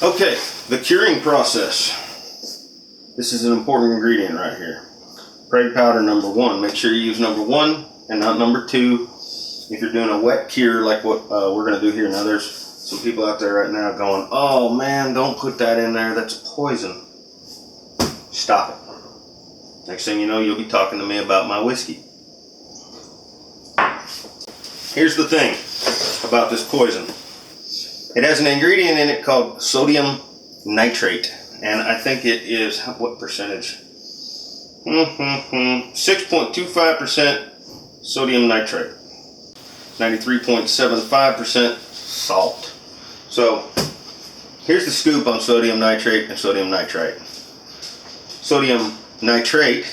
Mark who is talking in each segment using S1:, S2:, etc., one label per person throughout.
S1: Okay, the curing process. This is an important ingredient right here. Preg powder number 1. Make sure you use number 1 and not number 2 if you're doing a wet cure like what we're going to do here. Now there's some people out there right now going, oh man, don't put that in there, that's poison. Stop it. Next thing you know, you'll be talking to me about my whiskey. Here's the thing about this poison. It has an ingredient in it called sodium nitrate, and I think it is, what percentage? 6.25% sodium nitrate, 93.75% salt. So here's the scoop on sodium nitrate and sodium nitrite. Sodium nitrate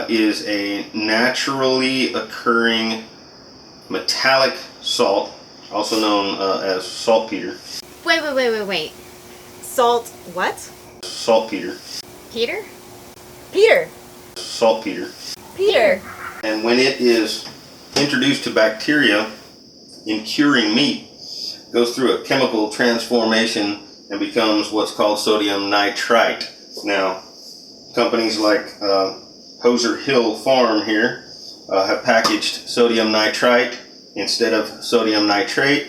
S1: is a naturally occurring metallic salt, also known as saltpeter.
S2: Wait. Salt what?
S1: Saltpeter.
S2: Peter? Peter.
S1: Saltpeter.
S2: Peter.
S1: And when it is introduced to bacteria in curing meat, it goes through a chemical transformation and becomes what's called sodium nitrite. Now, companies like Hoser Hill Farm here have packaged sodium nitrite instead of sodium nitrate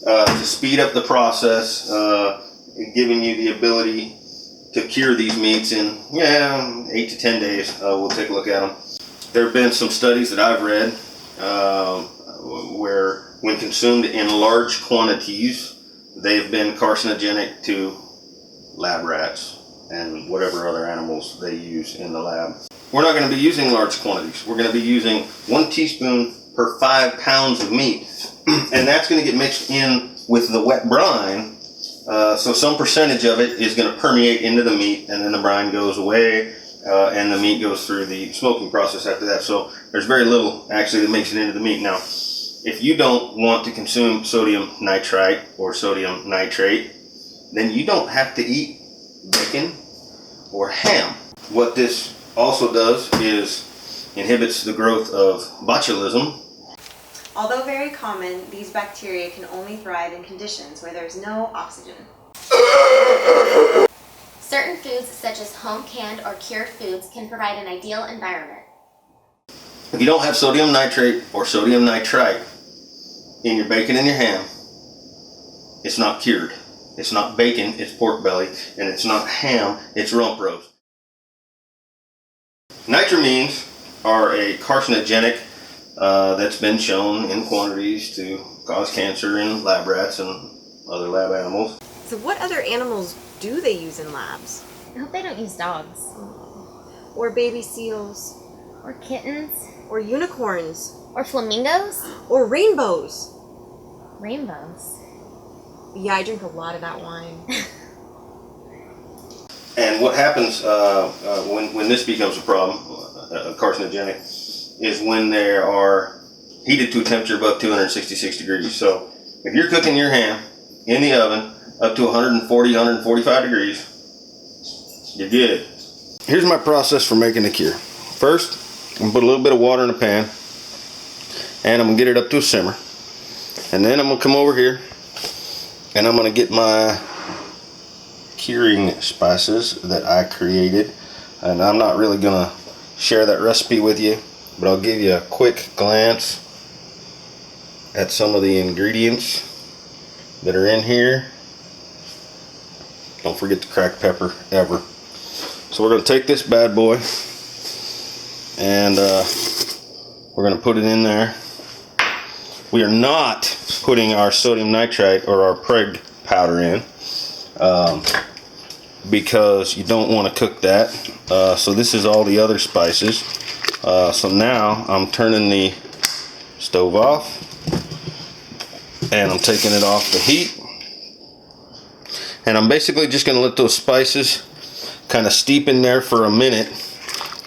S1: to speed up the process, giving you the ability to cure these meats in 8 to 10 days. We'll take a look at them. There have been some studies that I've read where when consumed in large quantities, they've been carcinogenic to lab rats and whatever other animals they use in the lab. We're not going to be using large quantities. We're going to be using 1 teaspoon per 5 pounds of meat, and that's going to get mixed in with the wet brine. So some percentage of it is going to permeate into the meat, and then the brine goes away, and the meat goes through the smoking process after that. So there's very little actually that makes it into the meat. Now, if you don't want to consume sodium nitrite or sodium nitrate, then you don't have to eat bacon or ham. What this also does is inhibits the growth of botulism.
S2: Although very common, these bacteria can only thrive in conditions where there's no oxygen.
S3: Certain foods, such as home canned or cured foods, can provide an ideal environment.
S1: If you don't have sodium nitrate or sodium nitrite in your bacon and your ham, it's not cured. It's not bacon, it's pork belly, and it's not ham, it's rump roast. Nitramines are a carcinogenic that's been shown in quantities to cause cancer in lab rats and other lab animals.
S2: So what other animals do they use in labs?
S3: I hope they don't use dogs.
S2: Or baby seals?
S3: Or kittens.
S2: Or unicorns?
S3: Or flamingos.
S2: Or rainbows?
S3: Rainbows.
S2: Yeah, I drink a lot of that wine.
S1: And what happens when this becomes a problem, carcinogenic, is when they are heated to a temperature above 266 degrees. So if you're cooking your ham in the oven up to 140, 145 degrees, you're good. Here's my process for making the cure. First, I'm going to put a little bit of water in a pan, and I'm going to get it up to a simmer. And then I'm going to come over here, and I'm going to get my curing spices that I created. And I'm not really going to share that recipe with you, but I'll give you a quick glance at some of the ingredients that are in here. Don't forget the cracked pepper ever. So we're going to take this bad boy and we're going to put it in there. We are not putting our sodium nitrite or our preg powder in because you don't want to cook that. So this is all the other spices. So now I'm turning the stove off and I'm taking it off the heat, and I'm basically just going to let those spices kind of steep in there for a minute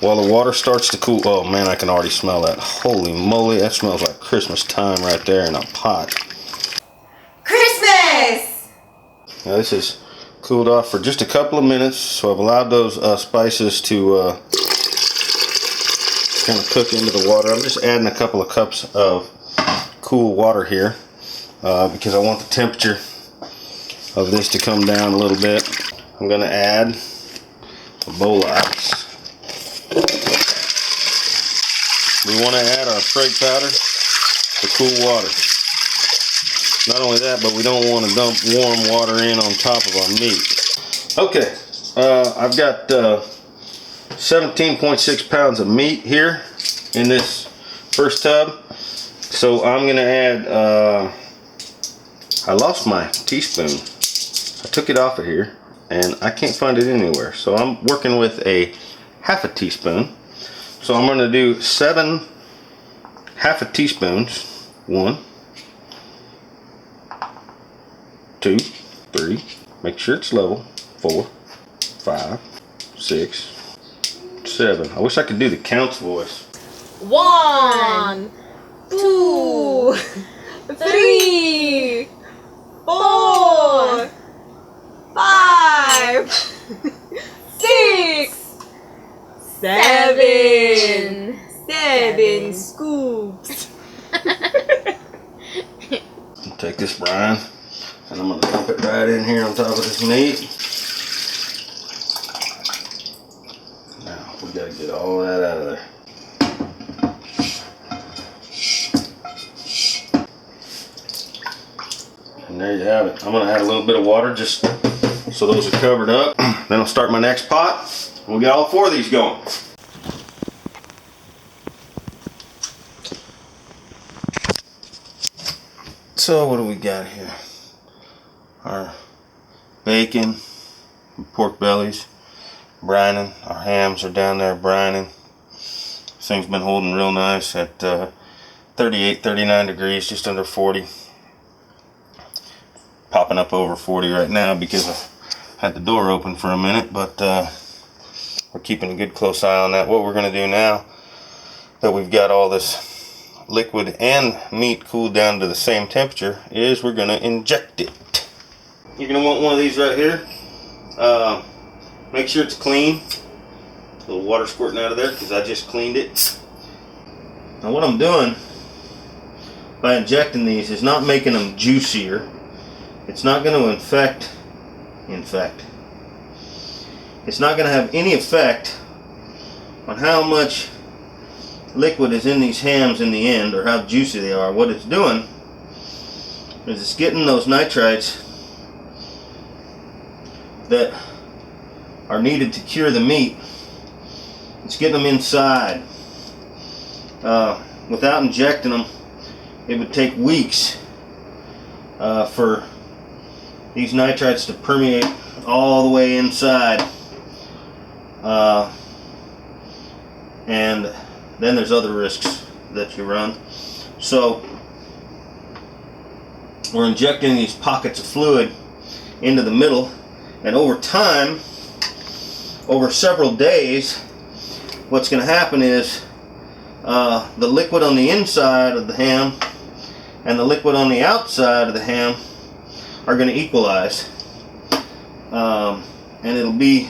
S1: while the water starts to cool. Oh man, I can already smell that. Holy moly, that smells like Christmas time right there in a pot.
S2: Christmas!
S1: Now this is cooled off for just a couple of minutes, so I've allowed those spices to kind of cook into the water. I'm just adding a couple of cups of cool water here because I want the temperature of this to come down a little bit, I'm going to add a bowl of ice. We want to add our Nitrate powder to cool water. Not only that, but we don't want to dump warm water in on top of our meat. Okay, I've got 17.6 pounds of meat here in this first tub. So I'm going to add, I lost my teaspoon. I took it off of here and I can't find it anywhere. So I'm working with a half a teaspoon. So I'm going to do 7 half a teaspoons. 1, 2, 3. Make sure it's level. 4, 5, 6, 7. I wish I could do the counts voice.
S2: 1, 2, 3, 4, 5, 6, 7. 7 scoops.
S1: Take this brine and I'm going to dump it right in here on top of this meat. Now we got to get all that out of there. And there you have it. I'm going to add a little bit of water just so those are covered up. Then I'll start my next pot. We'll get all 4 of these going. So what do we got here? Our bacon, pork bellies, brining. Our hams are down there brining. This thing's been holding real nice at 38, 39 degrees, just under 40. Popping up over 40 right now because I had the door open for a minute, but we're keeping a good close eye on that. What we're going to do now that we've got all this liquid and meat cooled down to the same temperature is we're going to inject it. You're going to want one of these right here. Make sure it's clean. A little water squirting out of there because I just cleaned it. Now what I'm doing by injecting these is not making them juicier. It's not going to it's not going to have any effect on how much liquid is in these hams in the end or how juicy they are. What it's doing is it's getting those nitrites that are needed to cure the meat. It's getting them inside. Without injecting them, it would take weeks for these nitrites to permeate all the way inside. And then there's other risks that you run. So we're injecting these pockets of fluid into the middle, and over time, over several days, what's going to happen is the liquid on the inside of the ham and the liquid on the outside of the ham are going to equalize, and it'll be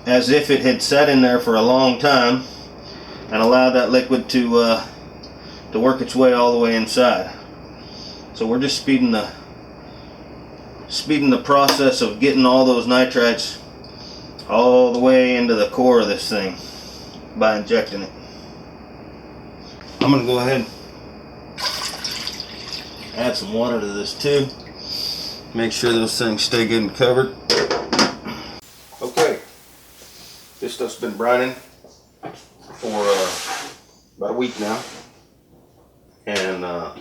S1: as if it had sat in there for a long time and allowed that liquid to work its way all the way inside. So we're just speeding the process of getting all those nitrites all the way into the core of this thing by injecting it. I'm going to go ahead and add some water to this too. Make sure those things stay good and covered. Okay, this stuff's been brining for about a week now, and I'm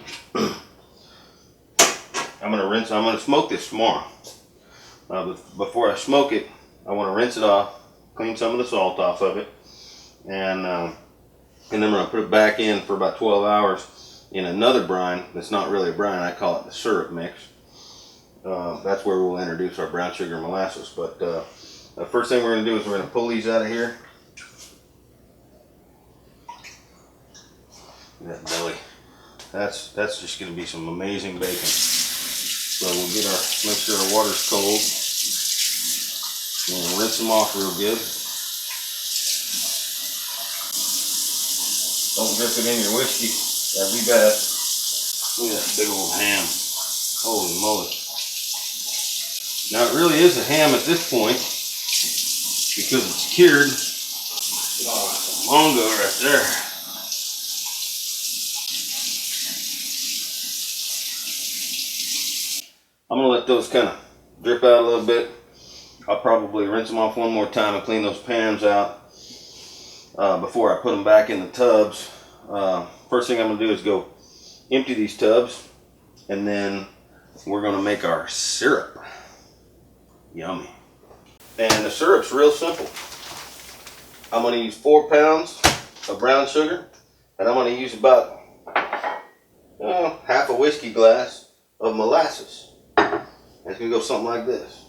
S1: going to smoke this tomorrow. But before I smoke it, I want to rinse it off, clean some of the salt off of it, and then we're going to put it back in for about 12 hours in another brine that's not really a brine. I call it the syrup mix. That's where we'll introduce our brown sugar and molasses. But the first thing we're going to do is we're going to pull these out of here. That belly. That's just going to be some amazing bacon. So we'll make sure our water's cold. And rinse them off real good. Don't drip it in your whiskey. That'd be bad. Look at that big old ham. Holy moly. Now it really is a ham at this point because it's cured. Oh, Mongo right there. I'm gonna let those kind of drip out a little bit. I'll probably rinse them off one more time and clean those pans out before I put them back in the tubs. First thing I'm gonna do is go empty these tubs, and then we're gonna make our syrup. Yummy. And the syrup's real simple. I'm gonna use 4 pounds of brown sugar, and I'm gonna use about half a whiskey glass of molasses. And it's gonna go something like this.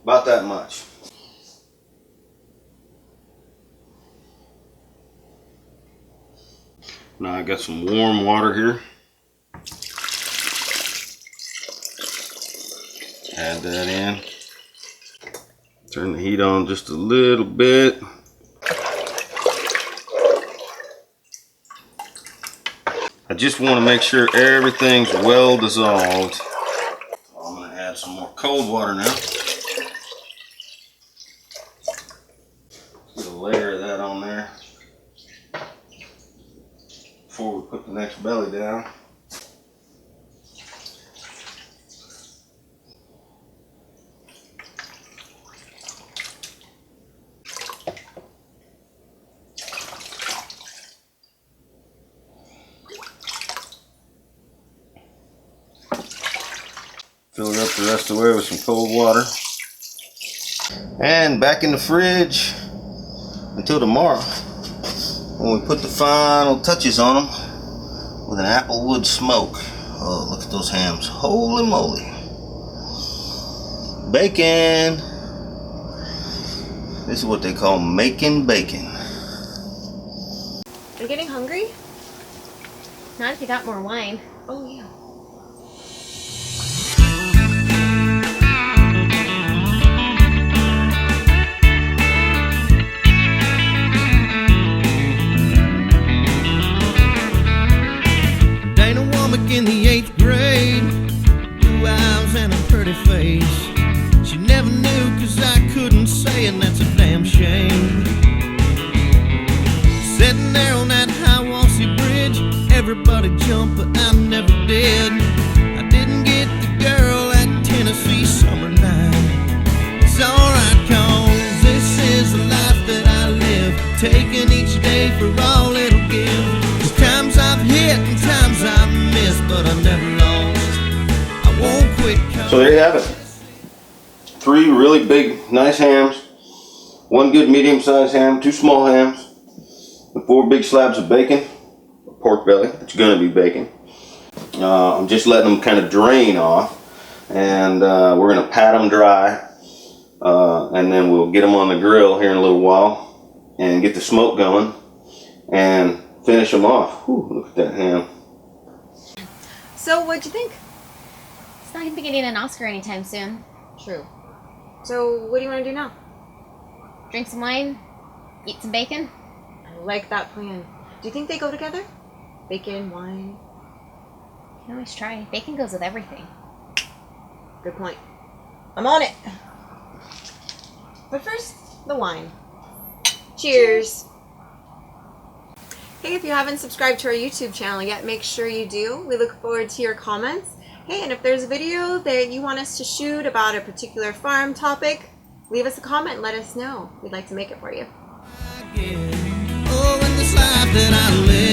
S1: About that much. Now I got some warm water here. Add that in. Turn the heat on just a little bit. I just want to make sure everything's well dissolved. So I'm going to add some more cold water now. Put a layer of that on there before we put the next belly down. Fill it up the rest of the way with some cold water. And back in the fridge until tomorrow, when we put the final touches on them with an applewood smoke. Oh, look at those hams. Holy moly. Bacon. This is what they call making bacon.
S2: Are you getting hungry?
S3: Not if you got more wine.
S2: Oh yeah.
S4: In the 8th grade, blue eyes and a pretty face. She never knew 'cause I couldn't say, and that's a damn shame. Sitting there on that high-wassy bridge, everybody jumped, but I never did. I didn't get the girl at Tennessee summer night. It's alright, 'cause this is the life that I live, taking each day for all it'll give. 'Cause times I've hit and times I've missed, but I never lost. I won't quit.
S1: So there you have it. 3 really big, nice hams. 1 good medium-sized ham, 2 small hams, and 4 big slabs of bacon, pork belly. It's gonna be bacon. I'm just letting them kind of drain off, and we're gonna pat them dry, and then we'll get them on the grill here in a little while, and get the smoke going, and finish them off. Whew, look at that ham.
S2: So what'd you think?
S3: It's not gonna be getting an Oscar anytime soon.
S2: True. So what do you want to do now?
S3: Drink some wine, eat some bacon.
S2: I like that plan. Do you think they go together? Bacon, wine?
S3: You can always try. Bacon goes with everything.
S2: Good point. I'm on it. But first, the wine. Cheers. Hey, if you haven't subscribed to our YouTube channel yet, make sure you do. We look forward to your comments. Hey, and if there's a video that you want us to shoot about a particular farm topic, leave us a comment and let us know. We'd like to make it for you.
S4: Oh, in this life that I live.